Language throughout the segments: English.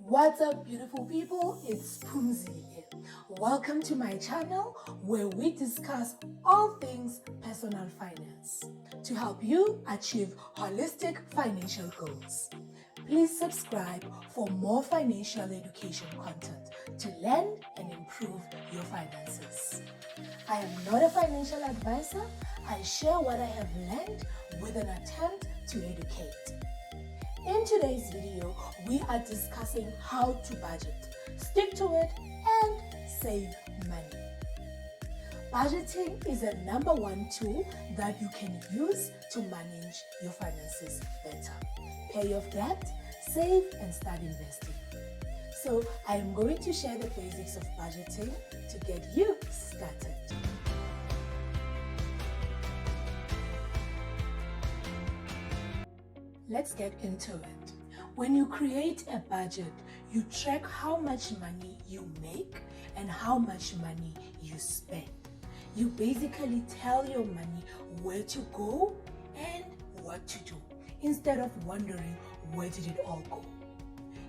What's up, beautiful people? It's phumzile. Welcome to my channel where we discuss all things personal finance to help you achieve holistic financial goals. Please subscribe for more financial education content to learn and improve your finances. I am not a financial advisor. I share what I have learned with an attempt to educate. In today's video, we are discussing how to budget, stick to it, and save money. Budgeting is a number one tool that you can use to manage your finances better. Pay off debt, save, and start investing. So I am going to share the basics of budgeting to get you started. Let's get into it. When you create a budget, you track how much money you make and how much money you spend. You basically tell your money where to go and what to do, instead of wondering where did it all go.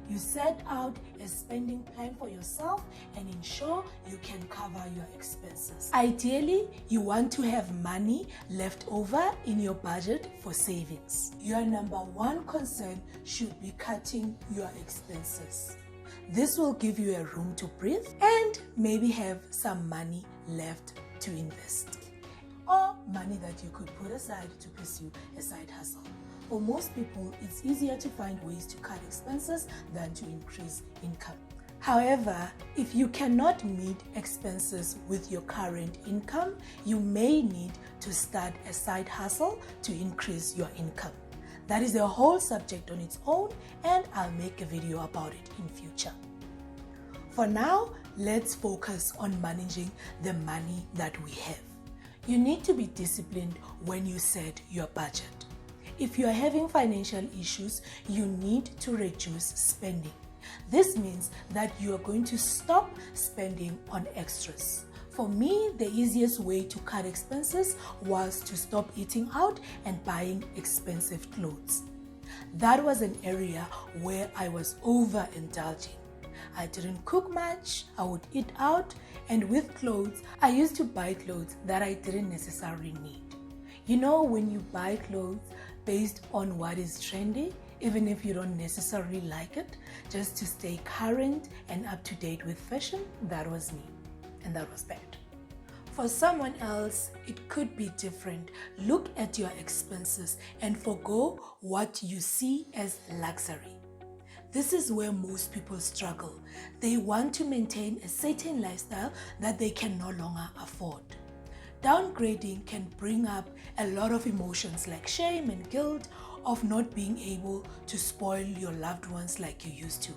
You set out a spending plan for yourself and ensure you can cover your expenses. Ideally, you want to have money left over in your budget for savings. Your number one concern should be cutting your expenses. This will give you a room to breathe and maybe have some money left to invest, or money that you could put aside to pursue a side hustle. For most people, it's easier to find ways to cut expenses than to increase income. However, if you cannot meet expenses with your current income, you may need to start a side hustle to increase your income. That is a whole subject on its own, and I'll make a video about it in future. For now, let's focus on managing the money that we have. You need to be disciplined when you set your budget. If you are having financial issues, you need to reduce spending. This means that you are going to stop spending on extras. For me, the easiest way to cut expenses was to stop eating out and buying expensive clothes. That was an area where I was overindulging. I didn't cook much, I would eat out, and with clothes, I used to buy clothes that I didn't necessarily need. You know, when you buy clothes based on what is trendy, even if you don't necessarily like it, just to stay current and up to date with fashion, that was me, and that was bad. For someone else, it could be different. Look at your expenses and forgo what you see as luxury. This is where most people struggle. They want to maintain a certain lifestyle that they can no longer afford. Downgrading can bring up a lot of emotions like shame and guilt of not being able to spoil your loved ones like you used to.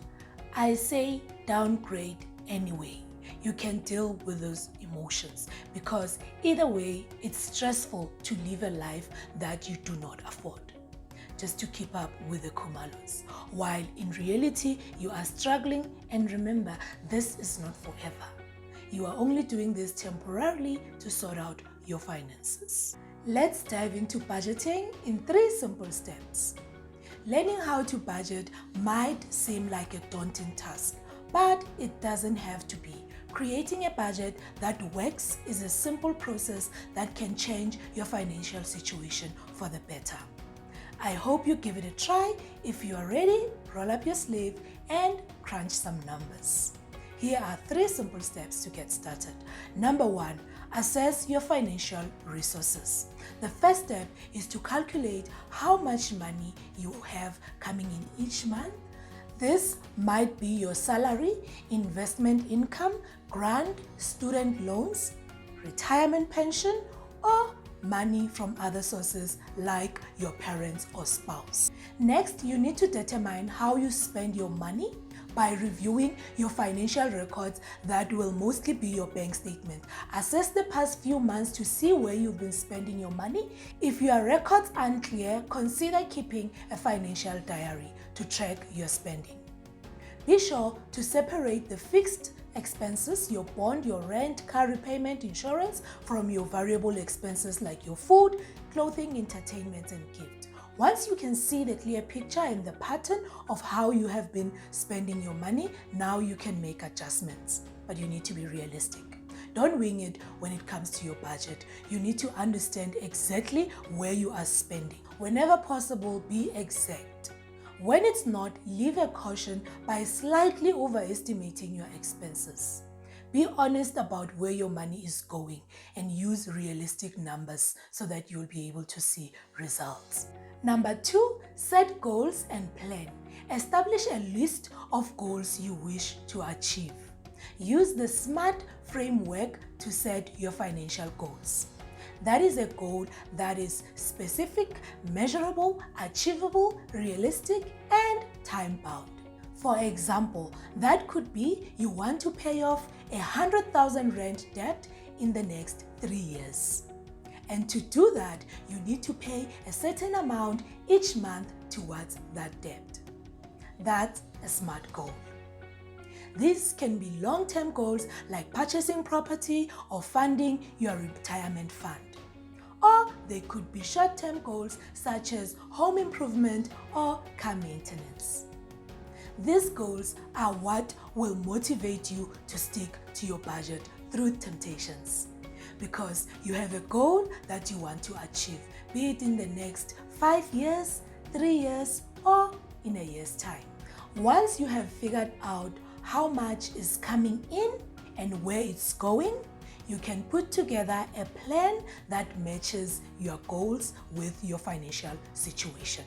I say downgrade anyway. You can deal with those emotions because either way, it's stressful to live a life that you do not afford, just to keep up with the kumalos, while in reality, you are struggling. And remember, this is not forever. You are only doing this temporarily to sort out your finances. Let's dive into budgeting in 3 simple steps. Learning how to budget might seem like a daunting task, but it doesn't have to be. Creating a budget that works is a simple process that can change your financial situation for the better. I hope you give it a try. If you are ready, roll up your sleeve and crunch some numbers. Here are 3 simple steps to get started. Number 1, assess your financial resources. The first step is to calculate how much money you have coming in each month. This might be your salary, investment income, grant, student loans, retirement pension, or money from other sources like your parents or spouse. Next, you need to determine how you spend your money by reviewing your financial records. That will mostly be your bank statement. Assess the past few months to see where you've been spending your money. If your records are unclear, consider keeping a financial diary to track your spending. Be sure to separate the fixed expenses, your bond, your rent, car repayment, insurance, from your variable expenses like your food, clothing, entertainment, and gift. Once you can see the clear picture and the pattern of how you have been spending your money, now you can make adjustments. But you need to be realistic. Don't wing it when it comes to your budget. You need to understand exactly where you are spending. Whenever possible, be exact. When it's not, leave a caution by slightly overestimating your expenses. Be honest about where your money is going and use realistic numbers so that you'll be able to see results. Number 2, set goals and plan. Establish a list of goals you wish to achieve. Use the SMART framework to set your financial goals. That is a goal that is specific, measurable, achievable, realistic, and time-bound. For example, that could be you want to pay off 100,000 rand debt in the next 3 years. And to do that, you need to pay a certain amount each month towards that debt. That's a SMART goal. These can be long-term goals like purchasing property or funding your retirement fund. Or they could be short-term goals such as home improvement or car maintenance. These goals are what will motivate you to stick to your budget through temptations, because you have a goal that you want to achieve, be it in the next 5 years, 3 years, or in a year's time. Once you have figured out how much is coming in and where it's going, you can put together a plan that matches your goals with your financial situation.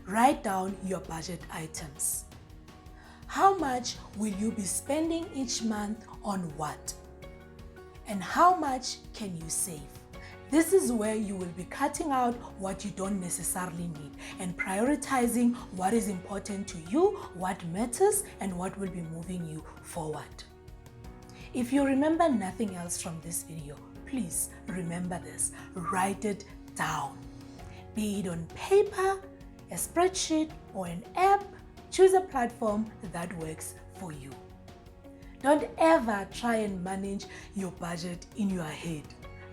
Write down your budget items. How much will you be spending each month on what? And how much can you save? This is where you will be cutting out what you don't necessarily need and prioritizing what is important to you, what matters, and what will be moving you forward. If you remember nothing else from this video, please remember this. Write it down. Be it on paper, a spreadsheet, or an app, choose a platform that works for you. Don't ever try and manage your budget in your head.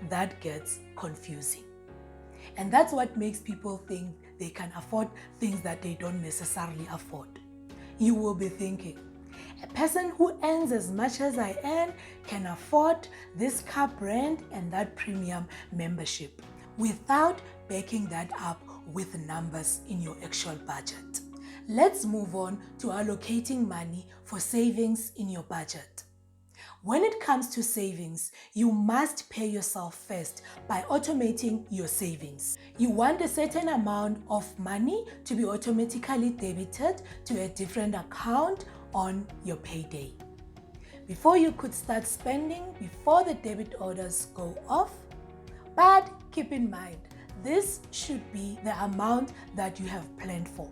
That gets confusing. And that's what makes people think they can afford things that they don't necessarily afford. You will be thinking, a person who earns as much as I earn can afford this car brand and that premium membership, without backing that up with numbers in your actual budget. Let's move on to allocating money for savings in your budget. When it comes to savings, you must pay yourself first by automating your savings. You want a certain amount of money to be automatically debited to a different account on your payday. Before you could start spending, before the debit orders go off. But keep in mind, this should be the amount that you have planned for.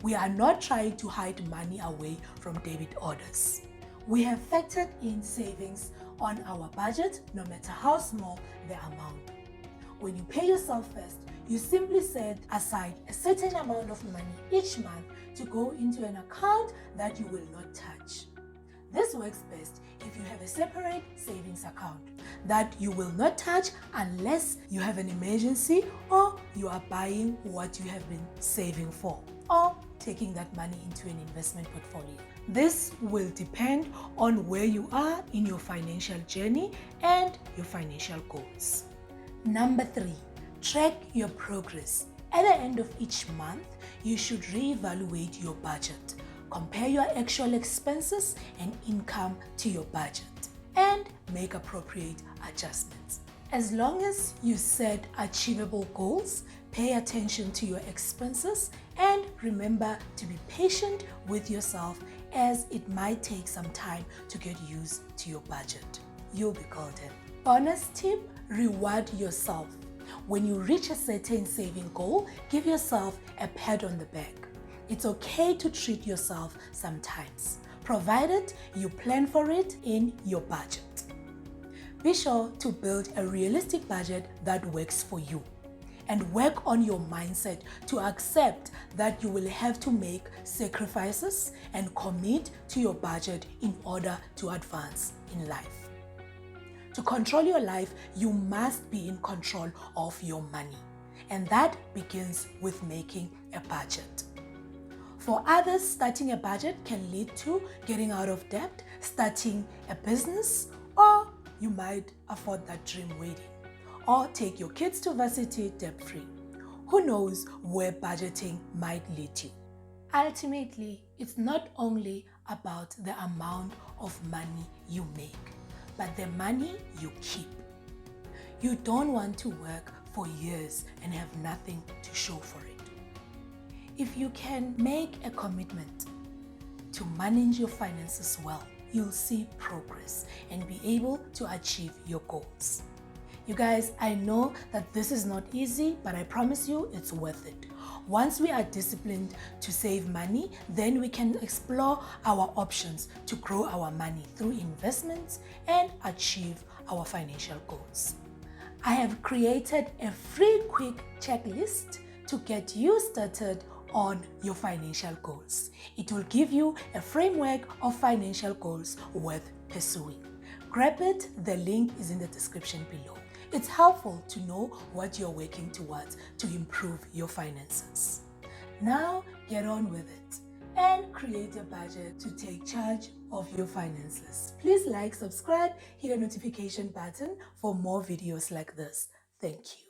We are not trying to hide money away from debit orders. We have factored in savings on our budget, no matter how small the amount. When you pay yourself first, you simply set aside a certain amount of money each month to go into an account that you will not touch. This works best if you have a separate savings account that you will not touch unless you have an emergency or you are buying what you have been saving for, or taking that money into an investment portfolio. This will depend on where you are in your financial journey and your financial goals. Number 3, track your progress. At the end of each month, you should reevaluate your budget. Compare your actual expenses and income to your budget and make appropriate adjustments. As long as you set achievable goals, pay attention to your expenses, and remember to be patient with yourself, as it might take some time to get used to your budget. You'll be golden. Bonus tip: reward yourself. When you reach a certain saving goal, give yourself a pat on the back. It's okay to treat yourself sometimes, provided you plan for it in your budget. Be sure to build a realistic budget that works for you, and work on your mindset to accept that you will have to make sacrifices and commit to your budget in order to advance in life. To control your life, you must be in control of your money. And that begins with making a budget. For others, starting a budget can lead to getting out of debt, starting a business, or you might afford that dream wedding, or take your kids to varsity debt-free. Who knows where budgeting might lead you? Ultimately, it's not only about the amount of money you make, but the money you keep. You don't want to work for years and have nothing to show for it. If you can make a commitment to manage your finances well, you'll see progress and be able to achieve your goals. You guys, I know that this is not easy, but I promise you it's worth it. Once we are disciplined to save money, then we can explore our options to grow our money through investments and achieve our financial goals. I have created a free quick checklist to get you started on your financial goals. It will give you a framework of financial goals worth pursuing. Grab it, the link is in the description below. It's helpful to know what you're working towards to improve your finances. Now get on with it and create a budget to take charge of your finances. Please like, subscribe, hit the notification button for more videos like this. Thank you.